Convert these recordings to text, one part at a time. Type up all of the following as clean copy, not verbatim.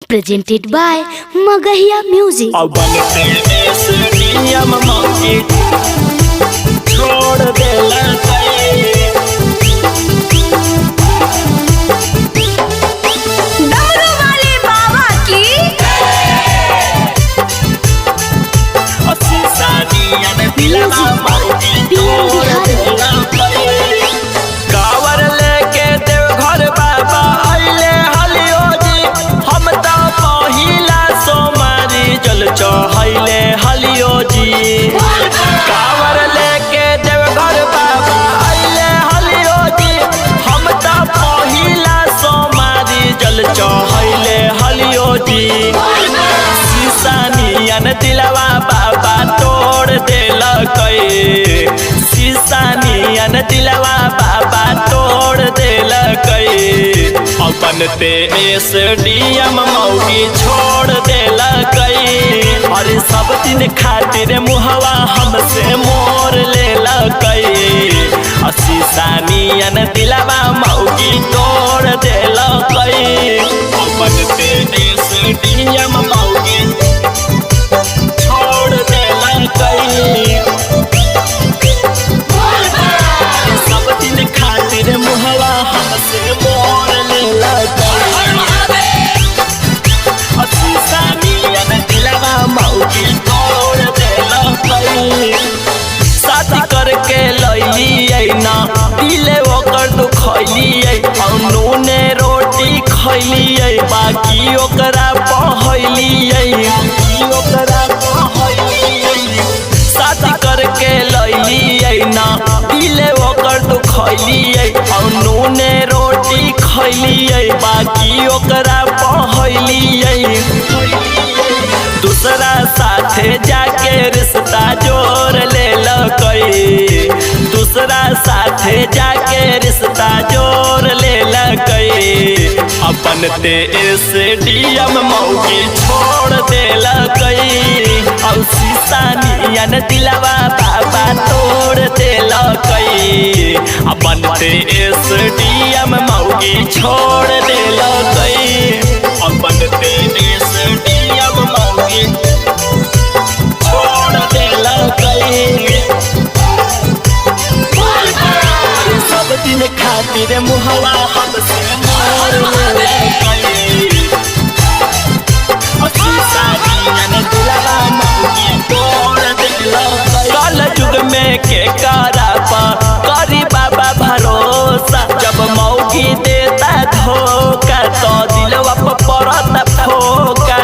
Presented by Magahiya Music. अब बनते नियम मौकी छोड़ देला डमरू वाले बाबा की सानियन दिलवा मौकी छोड़ देला कावर लेके देवघर बाबा आइले हलियो जी हम तो पहिला सोमारी जल चढ़ैले हलियो जी कावर लेके देवघर बाबा आइले हलियो जी हम तो पहिला सोमारी जल चढ़ैले हलियो जी सीसानियन दिलवा बाबा तोड़ देलकै सीसानियन दिलवा बाबा तोड़ देलकै अपन एसडीएम मौगी छोड़ देलकै और सब दिन खातिर मुहवा हमसे मोर लेलकै सीसानियन दिलवा मौगी तोड़ देलकै अपन एसडीएम मौगी छोड़ देलकै सब दिन खातिर मुहवा हमसे मोर लेलकै सीसानियन दिलवा मौगी तोड़ देलकै शादी करके लैलियै ना दिले ओकर दुखैलियै नूने रोटी खैलियै बाकी ओकरा पहैलियै शादी करके लैलियै ना दिले ओकर दुखैलियै नूने रोटी खैलियै बाकी ओकरा पहैलियै दूसरा साथे जाके रिश्ता जोड़ लेलकै दूसरा साथे जाके रिश्ता जोड़ लेलकै अपन एसडीएम मौगी छोड़ देलकै और सीसानियन दिलवा बाबा तोड़ देलकै अपन एसडीएम मौगी छोड़ देलकै अपन एसडीएम मौगी छोड़ देलकै सब दिन खातिर मुहवा हमसे मोर लेलकै सीसानियन दिलवा मौगी तोड़ देलकै कल युग में के करापा करी बाबा भरोसा जब मौगी देता धोखा तो दिलवा पर पड़ता फोका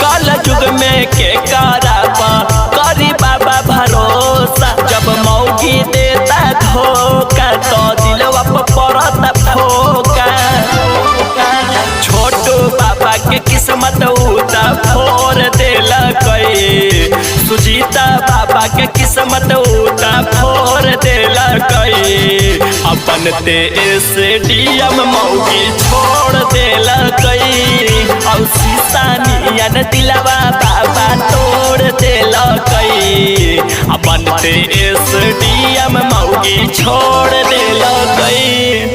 कल युग में के करापा करी बाबा भरोसा जब मौगी देता धोखा तो दिलवा पर पड़ता फोका छोटू बाबा के किस्मत उता फोड़ देलकै सुजीता बाबा के किस्मत उता फोड़ देलकै अपन एसडीएम मौगी छोड़ देलकै और सीसानियन दिलवा बाबा तोड़ देलकै अपन एसडीएम मौगी छोड़ देलकै।